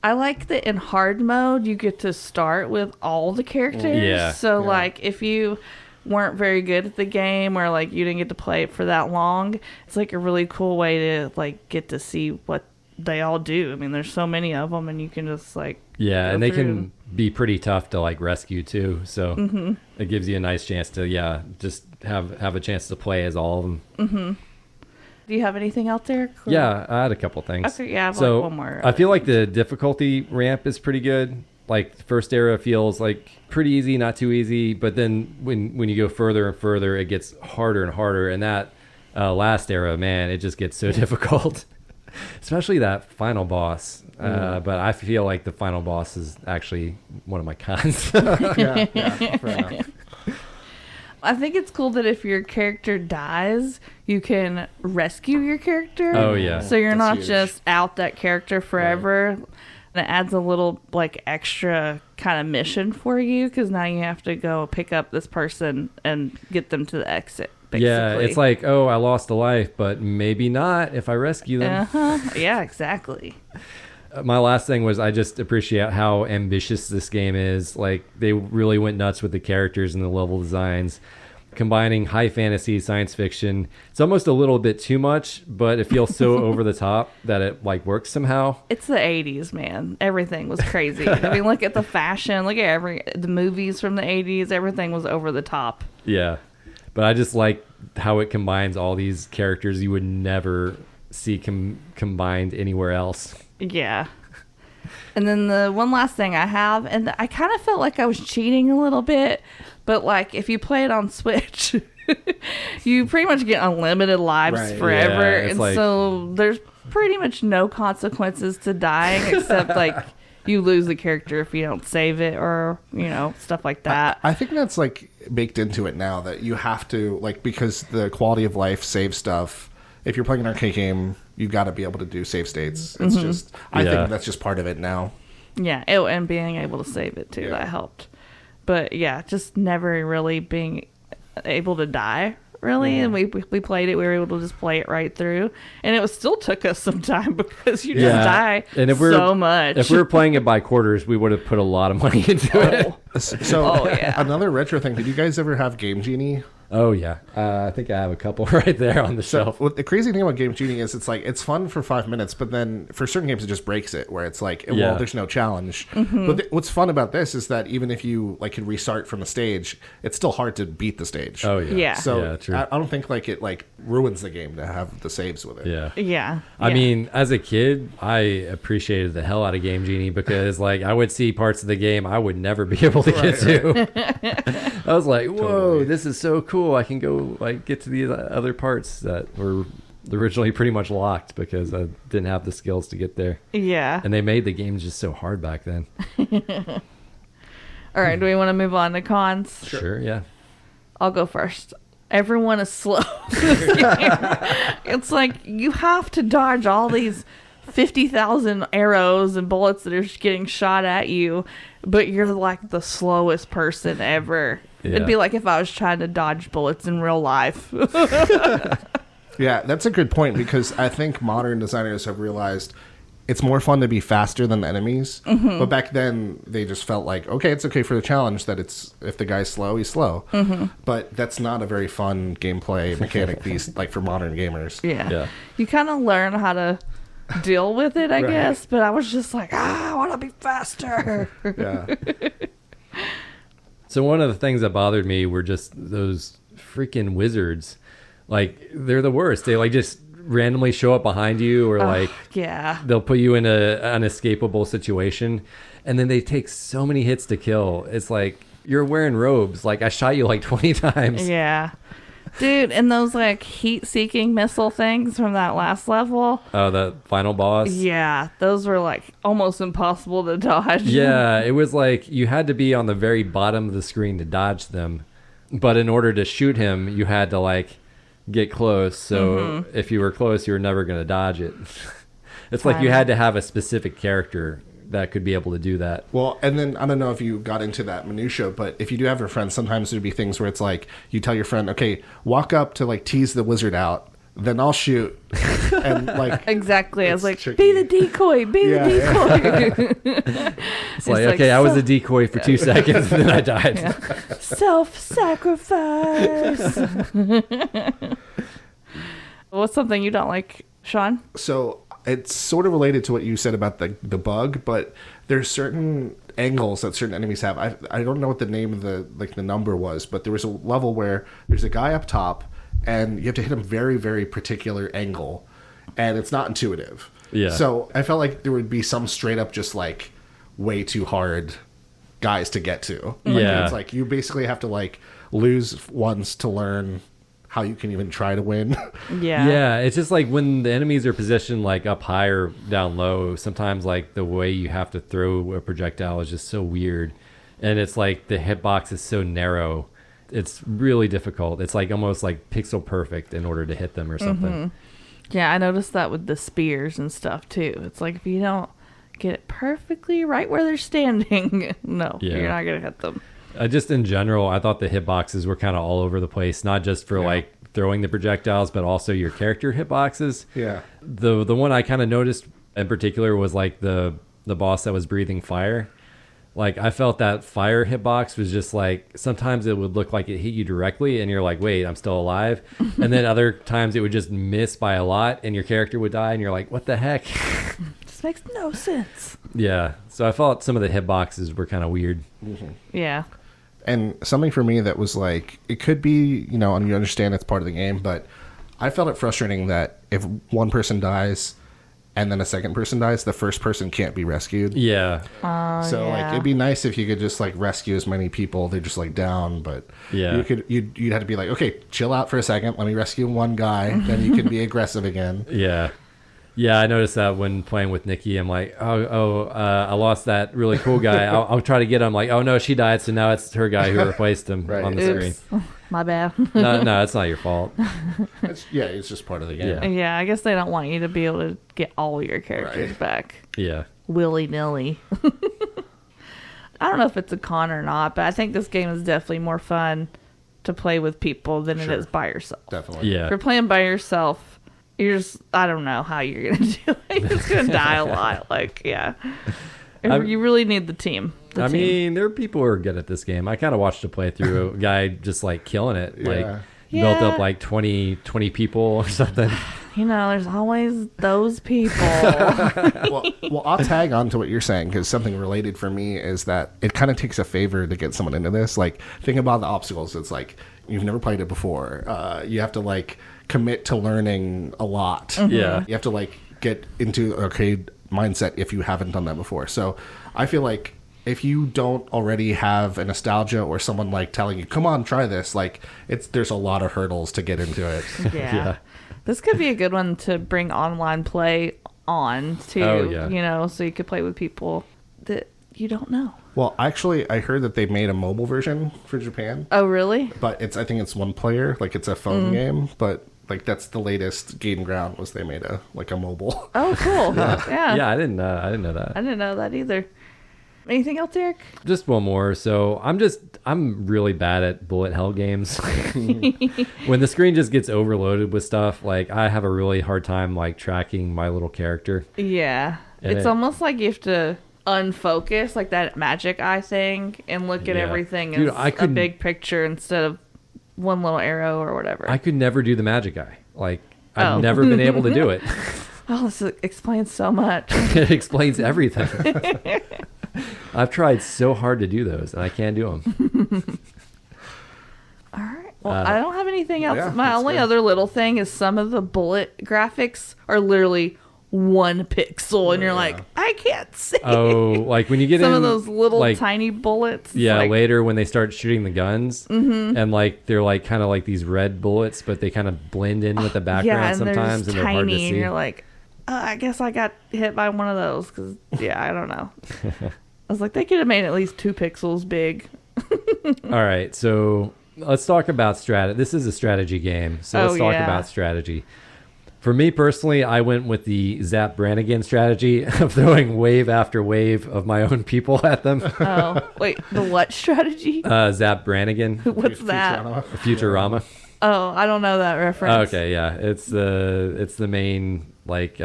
I like that in hard mode, you get to start with all the characters. Yeah. So, like, if you weren't very good at the game, or like you didn't get to play it for that long, it's like a really cool way to like get to see what they all do. I mean, there's so many of them, and you can just like and they can be pretty tough to like rescue too. So it gives you a nice chance to just have a chance to play as all of them. Mm-hmm. Do you have anything out there? Cool. Yeah, I had a couple things. Okay, yeah, I have so like one more. I feel like the difficulty ramp is pretty good. Like, the first era feels like pretty easy, not too easy, but then when you go further and further, it gets harder and harder. And that last era, man, it just gets so difficult, especially that final boss. But I feel like the final boss is actually one of my cons. Yeah, fair enough. I think it's cool that if your character dies, you can rescue your character. Oh, yeah. So you're That's not huge. just out that character forever. Right. And it adds a little like extra kind of mission for you because now you have to go pick up this person and get them to the exit. Basically. Yeah, it's like, oh, I lost a life, but maybe not if I rescue them. Yeah, exactly. My last thing was I just appreciate how ambitious this game is. Like, they really went nuts with the characters and the level designs, combining high fantasy, science fiction. It's almost a little bit too much, but it feels so over the top that it like works somehow. It's the 80s, man. Everything was crazy. I mean, look at the fashion, look at the movies from the 80s. Everything was over the top. Yeah. But I just like how it combines all these characters you would never see combined anywhere else. Yeah. And then the one last thing I have, and I kind of felt like I was cheating a little bit, but like if you play it on Switch, you pretty much get unlimited lives forever. Yeah, and so there's pretty much no consequences to dying except like you lose the character if you don't save it or, you know, stuff like that. I think that's like baked into it now that you have to, like, because the quality of life save stuff. If you're playing an arcade game, you got to be able to do save states. It's just, I think that's just part of it now. Yeah, and being able to save it too, that helped. But yeah, just never really being able to die. Really, and we played it. We were able to just play it right through, and it still took us some time because you just die and if so much. If we were playing it by quarters, we would have put a lot of money into it. So, another retro thing. Did you guys ever have Game Genie? Oh yeah, I think I have a couple right there on the shelf. What the crazy thing about Game Genie is, it's like it's fun for 5 minutes, but then for certain games it just breaks it. Where it's like, well, there's no challenge. But what's fun about this is that even if you like can restart from a stage, it's still hard to beat the stage. Oh yeah. So true. I don't think like it like ruins the game to have the saves with it. Yeah. I mean, as a kid, I appreciated the hell out of Game Genie because like I would see parts of the game I would never be able to get to. I was like, whoa, this is so cool. I can go like get to the other parts that were originally pretty much locked because I didn't have the skills to get there. Yeah. And they made the game just so hard back then. All right, do we want to move on to cons? Sure, yeah. I'll go first. Everyone is slow. It's like you have to dodge all these 50,000 arrows and bullets that are just getting shot at you, but you're like the slowest person ever. It'd be like if I was trying to dodge bullets in real life. Yeah, that's a good point because I think modern designers have realized it's more fun to be faster than the enemies. But back then, they just felt like, okay, it's okay for the challenge that it's if the guy's slow, he's slow. But that's not a very fun gameplay mechanic like for modern gamers. Yeah. You kind of learn how to deal with it, I guess. But I was just like, I want to be faster. Yeah. So one of the things that bothered me were just those freaking wizards. Like, they're the worst. They like just randomly show up behind you or like they'll put you in an unescapable situation and then they take so many hits to kill. It's like you're wearing robes. Like I shot you like 20 times. Yeah. Dude, and those like heat-seeking missile things from that last level. Oh, the final boss? Yeah, those were like almost impossible to dodge. Yeah, it was like you had to be on the very bottom of the screen to dodge them. But in order to shoot him, you had to like get close. So if you were close, you were never going to dodge it. It's like you had to have a specific character that could be able to do that. Well, and then I don't know if you got into that minutia, but if you do have your friends, sometimes there'd be things where it's like you tell your friend, okay, walk up to like tease the wizard out, then I'll shoot. And like exactly. I was like, tricky. be the decoy, be the decoy. It's like, okay, I was a decoy for 2 seconds and then I died. Yeah. Self-sacrifice. What's something you don't like, Sean? So it's sort of related to what you said about the bug, but there's certain angles that certain enemies have. I don't know what the name of the number was, but there was a level where there's a guy up top and you have to hit him very, very particular angle, and it's not intuitive. Yeah. So I felt like there would be some straight up just like way too hard guys to get to. Like, it's like you basically have to like lose once to learn how you can even try to win. Yeah, it's just like when the enemies are positioned like up high or down low, sometimes like the way you have to throw a projectile is just so weird. And it's like the hitbox is so narrow. It's really difficult. It's like almost like pixel perfect in order to hit them or something. Yeah, I noticed that with the spears and stuff too. It's like if you don't get it perfectly right where they're standing. No, Yeah. you're not going to hit them. Just in general, I thought the hitboxes were kind of all over the place, not just for like throwing the projectiles, but also your character hitboxes. Yeah. The one I kind of noticed in particular was like the boss that was breathing fire. Like, I felt that fire hitbox was just like, sometimes it would look like it hit you directly and you're like, wait, I'm still alive. And then other times it would just miss by a lot and your character would die and you're like, what the heck? This makes no sense. Yeah. So I felt some of the hitboxes were kind of weird. Mm-hmm. Yeah. And something for me that was like, it could be, you know, and you understand it's part of the game, but I felt it frustrating that if one person dies and then a second person dies, the first person can't be rescued. Yeah. So like, it'd be nice if you could just like rescue as many people. They're just like down, but Yeah. you'd have to be like, okay, chill out for a second. Let me rescue one guy. Then you can be aggressive again. Yeah. Yeah, I noticed that when playing with Nikki. I'm like, I lost that really cool guy. I'll try to get him. Like, oh no, she died, so now it's her guy who replaced him Right. on the screen. Oops. My bad. No, it's not your fault. It's just part of the game. Yeah. Yeah, I guess they don't want you to be able to get all your characters Right. back Yeah. willy-nilly. I don't know if it's a con or not, but I think this game is definitely more fun to play with people than it Sure. is by yourself. Definitely. Yeah. If you're playing by yourself, you're just, I don't know how you're going to do it. You're just going to die a lot. Like, yeah. You really need the team. I mean, there are people who are good at this game. I kind of watched a playthrough, a guy just like killing it. Like, built up like 20 people or something. You know, there's always those people. well, I'll tag on to what you're saying, because something related for me is that it kind of takes a favor to get someone into this. Like, think about the obstacles. It's like, you've never played it before. You have to like commit to learning a lot. Mm-hmm. Yeah. You have to like get into arcade mindset if you haven't done that before. So I feel like if you don't already have a nostalgia or someone like telling you, come on, try this, like there's a lot of hurdles to get into it. Yeah. This could be a good one to bring online play on too. Oh, yeah. You know, so you could play with people that you don't know. Well, actually, I heard that they made a mobile version for Japan, Oh, really? but I think it's one player, like it's a phone game, but like that's the latest Game Ground was they made a mobile. Oh, cool. Yeah. Yeah, I didn't know that. I didn't know that either. Anything else, Eric? Just one more. So I'm really bad at bullet hell games. When the screen just gets overloaded with stuff, like I have a really hard time like tracking my little character. Yeah. And It's almost like you have to unfocus, like that magic eye thing, and look at Yeah. everything Dude, as I a couldn't- big picture instead of one little arrow or whatever. I could never do the magic eye. Like I've Oh. never been able to do it. Oh, this explains so much. It explains everything. I've tried so hard to do those, and I can't do them. All right. Well, I don't have anything else. yeah, My that's only good. other little thing is some of the bullet graphics are literally 1 pixel, and you're like, I can't see. Oh, like when you get some in of those little like, tiny bullets. It's Yeah, like, later when they start shooting the guns, and like they're like kind of like these red bullets, but they kind of blend in with the background yeah, and sometimes, they're and they're hard to tiny, see. and you're like, I guess I got hit by one of those because I don't know. I was like, they could have made it at least 2 pixels big. All right, so let's talk about strategy. This is a strategy game, so let's talk about strategy. For me personally, I went with the Zap Brannigan strategy of throwing wave after wave of my own people at them. Oh, wait, the what strategy? Zap Brannigan, What's that? Futurama. Oh, I don't know that reference. Okay, yeah, it's the main like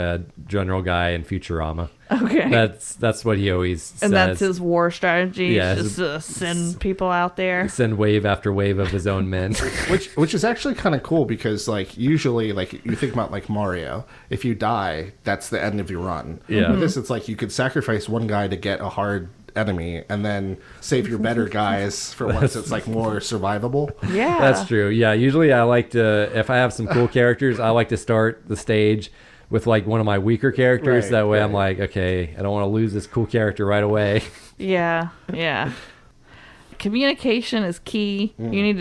general guy in Futurama. Okay. That's what he always says. And that's his war strategy. Yeah, Just to send people out there. Send wave after wave of his own men. Which is actually kind of cool, because like usually like you think about like Mario, if you die, that's the end of your run. Yeah. But this, it's like you could sacrifice one guy to get a hard enemy and then save your better guys for once it's like more survivable. Yeah. That's true. Yeah, usually I like to, if I have some cool characters, I like to start the stage with like one of my weaker characters. Right, that way right. I'm like, okay, I don't want to lose this cool character right away. Yeah. Yeah. Communication is key. You need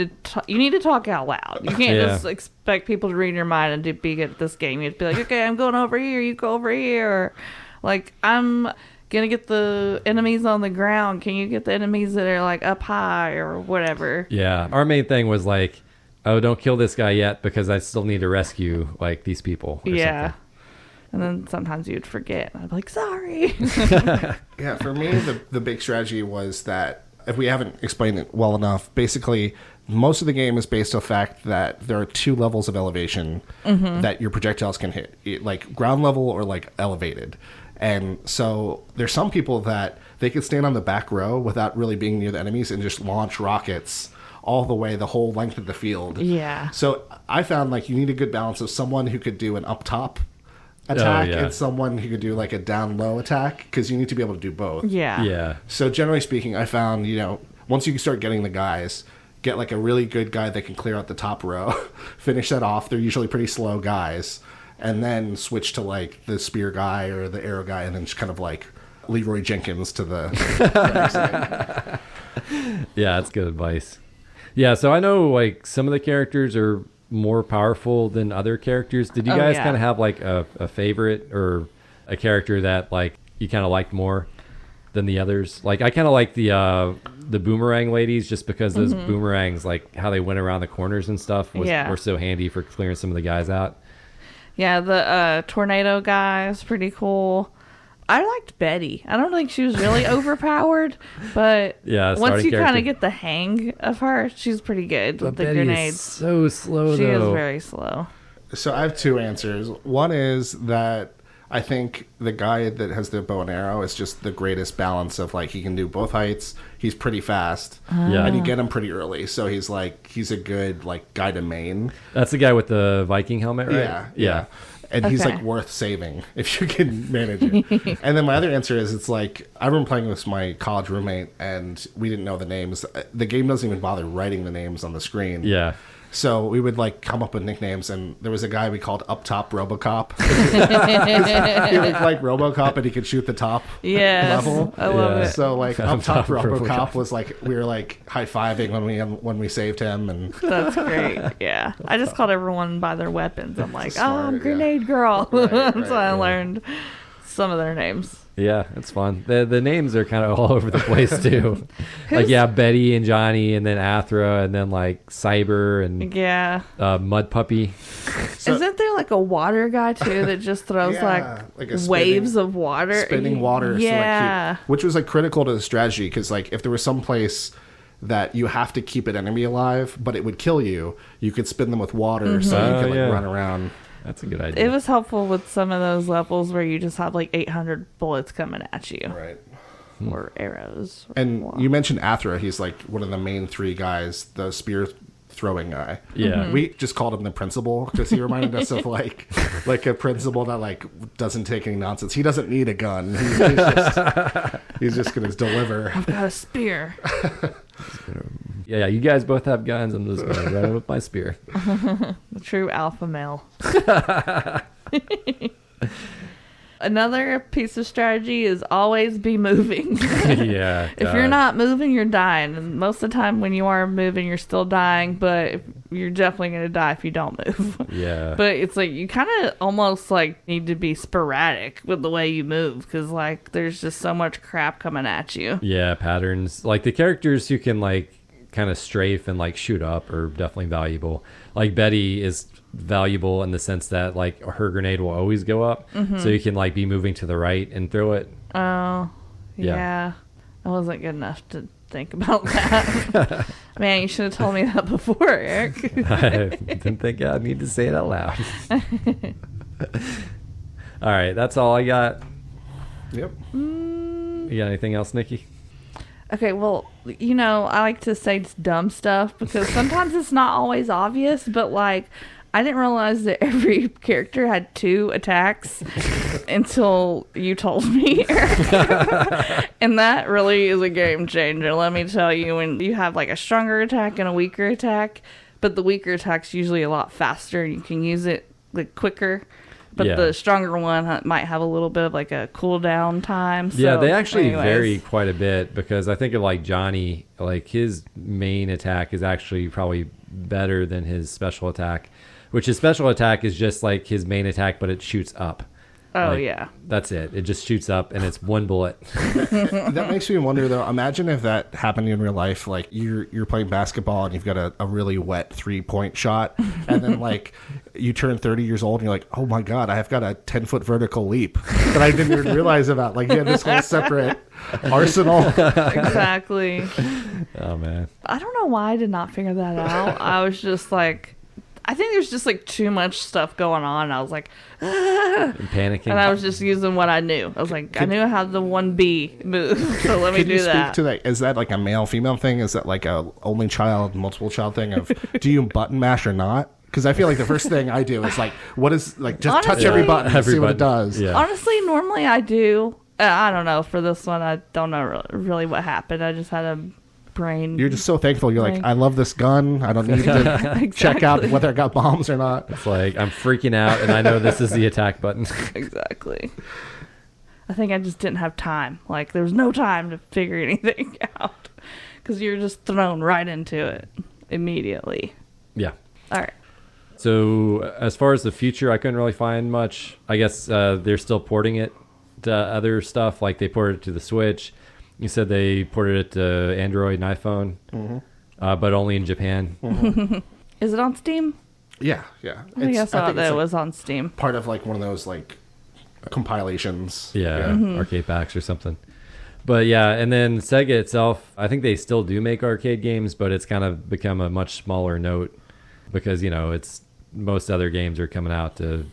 to talk out loud. You can't Yeah. just expect people to read your mind and to be good at this game. You have to be like, okay, I'm going over here. You go over here. Or, like, I'm gonna get the enemies on the ground. Can you get the enemies that are like up high or whatever? Yeah. Our main thing was like, oh, don't kill this guy yet because I still need to rescue like these people. Or Yeah. something. And then sometimes you'd forget. And I'd be like, sorry. Yeah, for me, the big strategy was that, if we haven't explained it well enough, basically most of the game is based on the fact that there are 2 levels of elevation that your projectiles can hit, like ground level or like elevated. And so there's some people that they can stand on the back row without really being near the enemies and just launch rockets all the way the whole length of the field. Yeah. So I found like you need a good balance of someone who could do an up top attack and someone who could do like a down low attack, because you need to be able to do both. Yeah. So generally speaking, I found, once you start getting the guys, get like a really good guy that can clear out the top row, finish that off. They're usually pretty slow guys, and then switch to like the spear guy or the arrow guy, and then just kind of like Leroy Jenkins to the Yeah, that's good advice. Yeah, so I know like some of the characters are more powerful than other characters. Did you guys kind of have like a favorite or a character that like you kind of liked more than the others? Like I kind of like the boomerang ladies, just because those boomerangs, like how they went around the corners and stuff were so handy for clearing some of the guys out. Yeah, the tornado guy is pretty cool. I liked Betty. I don't think she was really overpowered, but once you kind of get the hang of her, she's pretty good with the Betty grenades. Is so slow, She though. is very slow. So I have 2 answers. One is that I think the guy that has the bow and arrow is just the greatest balance of like he can do both heights. He's pretty fast, and you get him pretty early. So he's a good like guy to main. That's the guy with the Viking helmet, right? Yeah. And he's like worth saving if you can manage it. And then my other answer is, it's like, I remember playing with my college roommate and we didn't know the names. The game doesn't even bother writing the names on the screen. Yeah. So we would like come up with nicknames, and there was a guy we called Up Top RoboCop. He looked like RoboCop, and he could shoot the top level. I love it. So like Up Top RoboCop was like, we were like high fiving when we saved him, and that's great. Yeah, I just called everyone by their weapons. I'm like, I'm Grenade yeah. Girl. That's why I yeah. learned some of their names. Yeah, it's fun. The names are kind of all over the place too. Like Betty and Johnny, and then Athra, and then like Cyber and Mud Puppy. So, isn't there like a water guy too that just throws like waves of water, spinning water? Yeah, which was like critical to the strategy, because like if there was some place that you have to keep an enemy alive, but it would kill you, you could spin them with water so you could like run around. That's a good idea. It was helpful with some of those levels where you just have like 800 bullets coming at you. Right. Or arrows. And you mentioned Athra. He's like one of the main 3 guys, the spear throwing guy. Yeah. We just called him the principal because he reminded us of like a principal that like doesn't take any nonsense. He doesn't need a gun. He's just going to deliver. I've got a spear. Yeah, you guys both have guns. I'm just going to run with my spear. The true alpha male. Another piece of strategy is always be moving. Yeah. If you're not moving, you're dying. And most of the time when you are moving, you're still dying, but you're definitely going to die if you don't move. Yeah. But it's like you kind of almost like need to be sporadic with the way you move, because like there's just so much crap coming at you. Yeah, patterns. Like the characters who can like kind of strafe and like shoot up are definitely valuable. Like Betty is valuable in the sense that like her grenade will always go up, so you can like be moving to the right and throw it. Oh, yeah. I wasn't good enough to think about that. Man, you should have told me that before, Eric. I didn't think I need to say it out loud. All right, that's all I got. Yep. You got anything else, Nikki? Okay, well, I like to say dumb stuff because sometimes it's not always obvious, but like I didn't realize that every character had 2 attacks until you told me. And that really is a game changer, let me tell you. When you have like a stronger attack and a weaker attack, but the weaker attack's usually a lot faster and you can use it like quicker. But the stronger one might have a little bit of like a cooldown time. So, they actually vary quite a bit, because I think of like Johnny, like his main attack is actually probably better than his special attack, which his special attack is just like his main attack, but it shoots up. Oh, Like, yeah. That's it. It just shoots up and it's one bullet. That makes me wonder, though. Imagine if that happened in real life. Like you're playing basketball and you've got a really wet 3-point shot, and then like you turn 30 years old and you're like, oh my god, I've got a 10-foot vertical leap that I didn't even realize about. Like you have this whole separate arsenal. Exactly. Oh man. I don't know why I did not figure that out. I was just like, I think there's just like too much stuff going on. I was like, I'm panicking. and I was just using what I knew. I was like, I knew how the 1B moves, so let me Could do you speak that. to that? Is that like a male female thing? Is that like a only child, multiple child thing of do you button mash or not? Because I feel like the first thing I do is like, what is like just touch Honestly- every button and Every see what it button. does. Yeah. Honestly, normally I do. I don't know. For this one, I don't know really what happened. I just had a brain. You're just so thankful. You're like, Like- I love this gun. I don't need to check out Exactly. whether it got bombs or not. It's like I'm freaking out and I know this is the attack button. Exactly. I think I just didn't have time. Like, there was no time to figure anything out. Because you're just thrown right into it immediately. Yeah. All right. So as far as the future, I couldn't really find much. I guess they're still porting it to other stuff. Like they ported it to the Switch. You said they ported it to Android and iPhone, but only in Japan. Is it on Steam? Yeah. I think I saw think that it's it like was on Steam. part of like one of those like compilations. Yeah, arcade packs or something. But yeah, and then Sega itself, I think they still do make arcade games, but it's kind of become a much smaller note because, you know, it's most other games are coming out to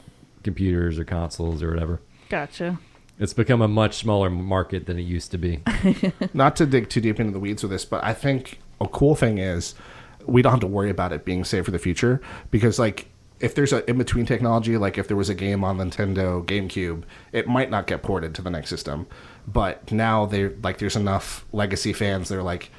computers or consoles or whatever. Gotcha. It's become a much smaller market than it used to be. Not to dig too deep into the weeds with this, but I think a cool thing is we don't have to worry about it being saved for the future because like if there's an in-between technology, like if there was a game on Nintendo GameCube, it might not get ported to the next system. But now there's enough legacy fans. They're like,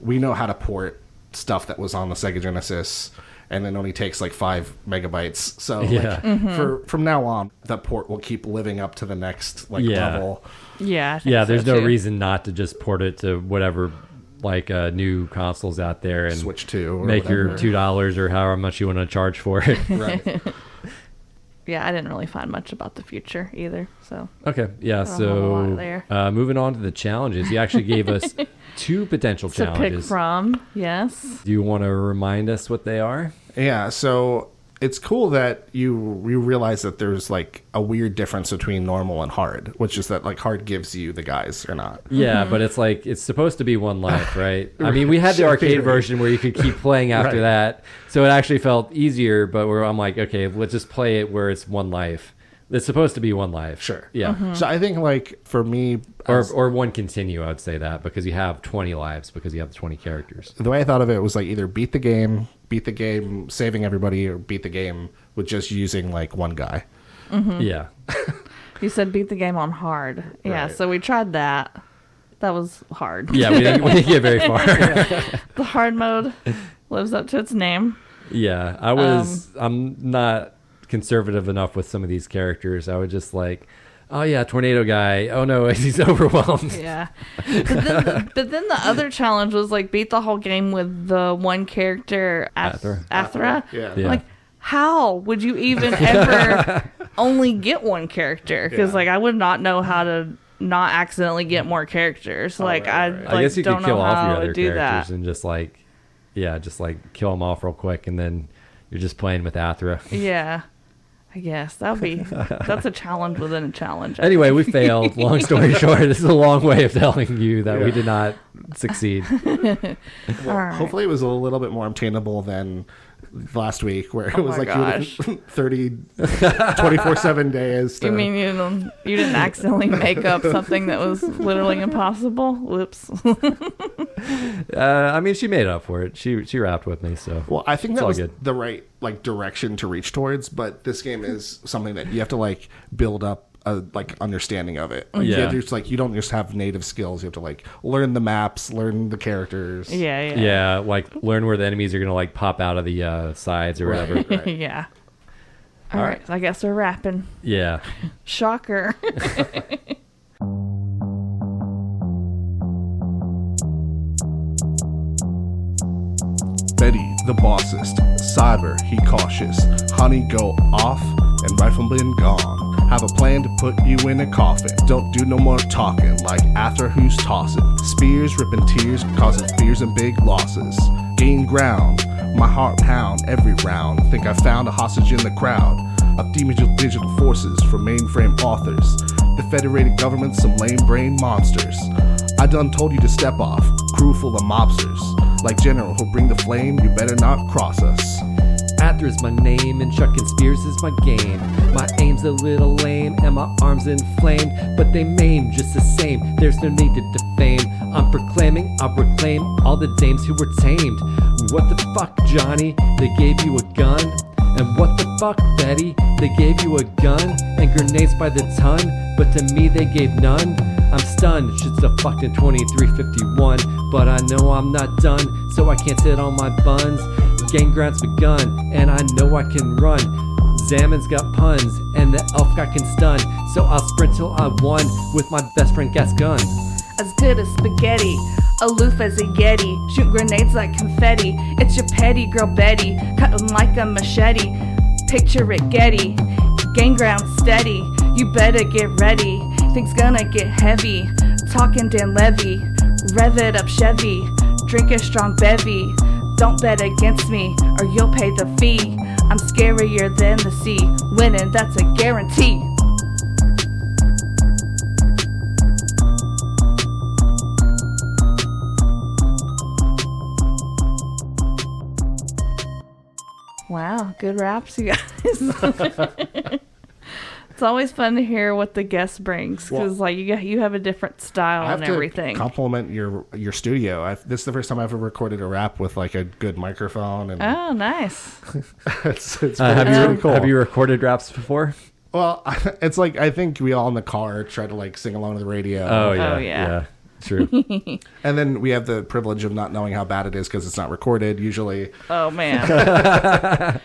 we know how to port stuff that was on the Sega Genesis, and it only takes like 5 megabytes. So Yeah. like, from now on, that port will keep living up to the next level. Yeah. I think Yeah, so, there's no too. reason not to just port it to whatever like new consoles out there and Switch 2 or make your whatever. $2 or however much you want to charge for it. Right. Yeah, I didn't really find much about the future either. So Okay, yeah. I don't have a lot there. So moving on to the challenges, you actually gave us 2 potential to pick challenges. from, yes. Do you want to remind us what they are? Yeah, so it's cool that you realize that there's like a weird difference between normal and hard, which is that like hard gives you the guys or not. Yeah, but it's like it's supposed to be one life, right? I mean, we had the arcade version where you could keep playing after Right. that, so it actually felt easier. But I'm like, okay, let's just play it where it's one life. It's supposed to be one life. Sure. Yeah. So I think like for me, Or one continue, I would say that, because you have 20 lives because you have 20 characters. the way I thought of it was like either beat the game saving everybody, or beat the game with just using like one guy. Yeah. You said beat the game on hard. Yeah, Right. so we tried that. That was hard. Yeah, we didn't get very far. The hard mode lives up to its name. Yeah, I'm not conservative enough with some of these characters. I would just like, oh yeah, tornado guy. Oh no, he's overwhelmed. Yeah. But then the other challenge was like beat the whole game with the one character, Athra. Yeah. Yeah. Like, how would you even ever only get one character? Because Yeah. like I would not know how to not accidentally get more characters. Like right, I right. like, I guess you don't could kill know off how your to other do characters that. and just like kill them off real quick, and then you're just playing with Athra. Yeah. I guess that's a challenge within a challenge. Anyway, we failed. Long story short, this is a long way of telling you that we Yeah. did not succeed. Well, All right. hopefully it was a little bit more obtainable than last week, where it Oh was my like gosh. 24/7 days. You mean you didn't accidentally make up something that was literally impossible? Whoops. I mean, she made up for it. She rapped with me, so Well, I think It's that all was good. the right like direction to reach towards, but this game is something that you have to like build up a like understanding of it. Like, Yeah. there's like you don't just have native skills. You have to like learn the maps, learn the characters. Yeah. yeah, like learn where the enemies are gonna like pop out of the sides or whatever. Right. Yeah. All right. I guess we're wrapping. Yeah. Shocker. Betty, the bossest. Cyber, he cautious. Honey, go off, and Rifleman gone. Have a plan to put you in a coffin. Don't do no more talking like Ather who's tossing. Spears, ripping tears, causing fears and big losses. Gain ground, my heart pound every round. Think I found a hostage in the crowd of digital forces from mainframe authors. The federated government, some lame brain monsters. I done told you to step off, crew full of mobsters. Like General who'll bring the flame, you better not cross us. Ather's my name and chucking spears is my game. My aim's a little lame and my arms inflamed, but they maim just the same. There's no need to defame. I'm proclaiming, I'll reclaim all the dames who were tamed. What the fuck, Johnny? They gave you a gun? And what the fuck, Betty? They gave you a gun and grenades by the ton, but to me they gave none. I'm stunned, shit's a fucking 2351, but I know I'm not done, so I can't sit on my buns. Gang ground's begun, and I know I can run. Zamon's got puns, and the elf guy can stun, so I'll sprint till I won with my best friend Gascon. As good as spaghetti, aloof as a yeti, shoot grenades like confetti. It's your petty girl Betty, cut 'em like a machete. Picture it Getty, gang ground steady. You better get ready, things gonna get heavy. Talking Dan Levy, rev it up Chevy, drink a strong bevy. Don't bet against me, or you'll pay the fee. I'm scarier than the sea, winning that's a guarantee. Wow, good raps, you guys. It's always fun to hear what the guest brings because, like, you have a different style and everything. Compliment your studio. This is the first time I've ever recorded a rap with like a good microphone. And oh, nice! it's really cool. Have you recorded raps before? Well, it's like I think we all in the car try to like sing along to the radio. Oh yeah. True. And then we have the privilege of not knowing how bad it is because it's not recorded usually. Oh man.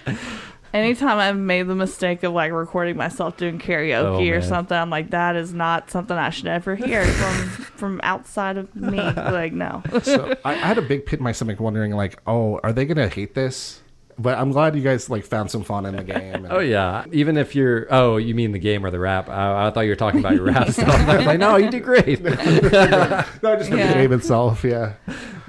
Anytime I've made the mistake of like recording myself doing karaoke or something, I'm like, that is not something I should ever hear from outside of me. Like, no. So I had a big pit in my stomach wondering like, oh, are they gonna hate this? But I'm glad you guys like found some fun in the game. Oh yeah, even if you're you mean the game or the rap? I thought you were talking about your rap stuff. I was like, no, you did great. No, just the game itself. Yeah.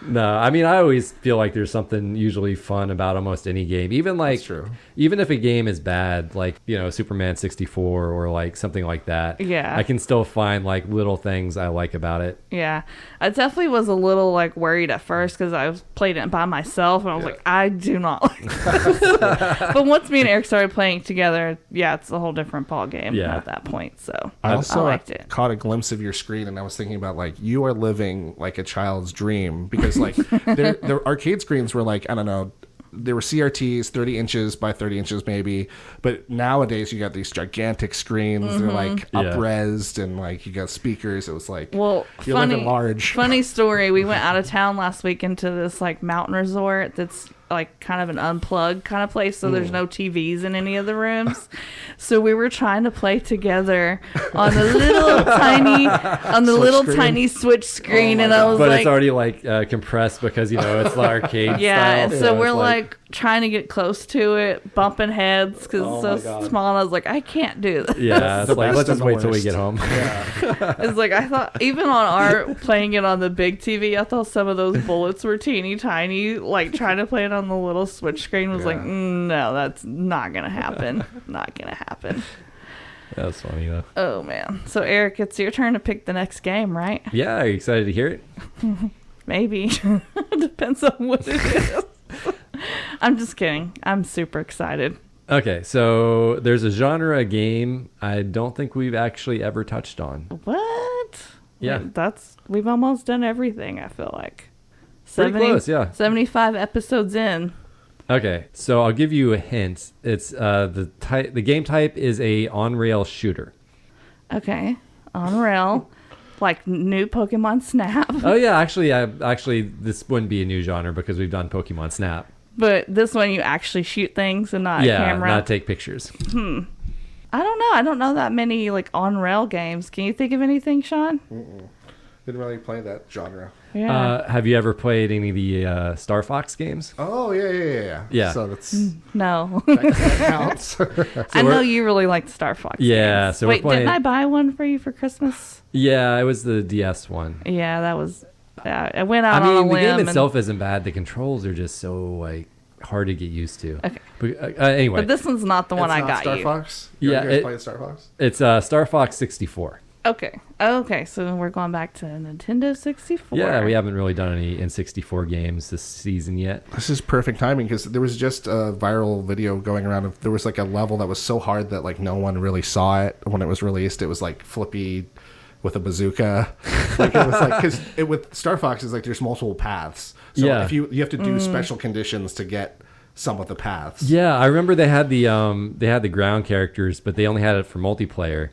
No, I mean, I always feel like there's something usually fun about almost any game. Even like, that's true. Even if a game is bad, like, you know, Superman 64 or like something like that. Yeah. I can still find like little things I like about it. Yeah. I definitely was a little like worried at first because I was playing it by myself and I was like, I do not like this. But once me and Eric started playing together, it's a whole different ball game at that point. So I also liked it. Caught a glimpse of your screen and I was thinking about like, you are living like a child's dream because like their arcade screens were like, I don't know, they were CRTs 30 inches by 30 inches maybe, but nowadays you got these gigantic screens. They're like up-resed and like you got speakers. It was like, you're living large. Funny story, we went out of town last week into this like mountain resort that's like kind of an unplugged kind of place, so there's no TVs in any of the rooms. So we were trying to play together on the little tiny Switch screen, and I was but it's already like compressed because you know it's the arcade style. And so we're like trying to get close to it, bumping heads because it's so small. And I was like, I can't do this. Yeah, it's like let's just wait till we get home. It's like I thought even on our playing it on the big TV, I thought some of those bullets were teeny tiny. Like trying to play it on the little Switch screen was like, no, that's not gonna happen. Not gonna happen. That's funny though. Oh man. So Eric, it's your turn to pick the next game, right? Yeah, are you excited to hear it? Maybe. Depends on what it is. I'm just kidding. I'm super excited. Okay, so there's a genre of game I don't think we've actually ever touched on. What? Yeah. We've almost done everything, I feel like. Pretty close, yeah. 75 episodes in. Okay, so I'll give you a hint. It's the game type is a on-rail shooter. Okay, on-rail. Like new Pokemon Snap. Oh yeah, actually this wouldn't be a new genre because we've done Pokemon Snap. But this one you actually shoot things and not a camera. Yeah, not take pictures. I don't know. I don't know that many like on-rail games. Can you think of anything, Sean? Didn't really play that genre. Yeah. Have you ever played any of the Star Fox games? Oh, yeah. Yeah. So that's No. that counts. I know you really like Star Fox. Yeah, games. so we're Wait, playing- didn't I buy one for you for Christmas? Yeah, it was the DS one. Yeah, that was. I went out I mean, on a the limb. game itself isn't bad. The controls are just so like hard to get used to. Okay. But, anyway, But this one's not the one I It's not got Star you. Fox? Yeah, You guys it- playing Star Fox? it's Star Fox 64. Okay. So we're going back to Nintendo 64. Yeah, we haven't really done any N64 games this season yet. This is perfect timing because there was just a viral video going around of there was like a level that was so hard that like no one really saw it when it was released. It was like Flippy with a bazooka. Like it was like because with Star Fox is like there's multiple paths. So Yeah. if you have to do special conditions to get some of the paths. Yeah, I remember they had the ground characters, but they only had it for multiplayer.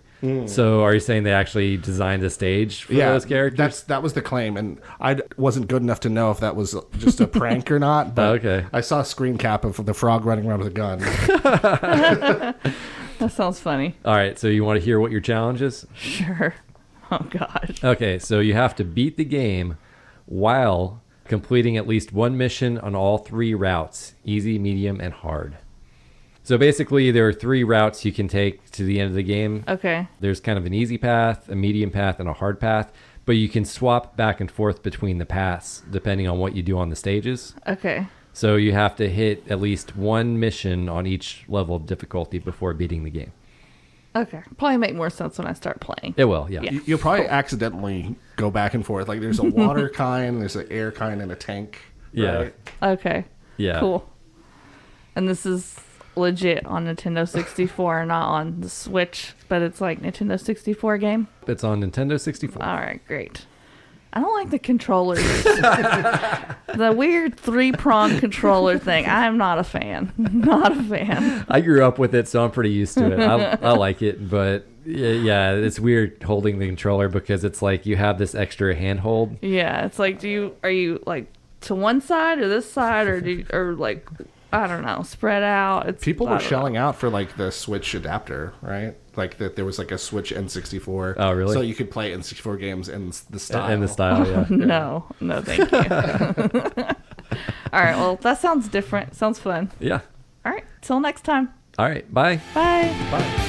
So are you saying they actually designed a stage for those characters? That was the claim, and I wasn't good enough to know if that was just a prank or not. But Okay. I saw a screen cap of the frog running around with a gun. That sounds funny. All right, so you want to hear what your challenge is? Sure. Oh gosh. Okay, so you have to beat the game while completing at least one mission on all 3 routes: easy, medium, and hard. So basically, there are 3 routes you can take to the end of the game. Okay. There's kind of an easy path, a medium path, and a hard path, but you can swap back and forth between the paths depending on what you do on the stages. Okay. So you have to hit at least one mission on each level of difficulty before beating the game. Okay. Probably make more sense when I start playing. It will, yeah. Yeah. You'll probably accidentally go back and forth. Like there's a water kind, there's an air kind, and a tank. Yeah. Right? Okay. Yeah. Cool. And this is legit on Nintendo 64, not on the Switch, but it's like Nintendo 64 game. It's on Nintendo 64. All right, great. I don't like the controllers. The weird 3-prong controller thing. I'm not a fan. Not a fan. I grew up with it, so I'm pretty used to it. I like it, but yeah, it's weird holding the controller because it's like you have this extra handhold. Yeah, it's like, are you like to one side or this side, or like, I don't know, spread out? People were shelling out for like the Switch adapter, right? Like that there was like a Switch N64. Oh, really? So you could play N64 games in the style. In the style, yeah. No, thank you. All right, well, that sounds different. Sounds fun. Yeah. All right, till next time. All right, bye. Bye. Bye.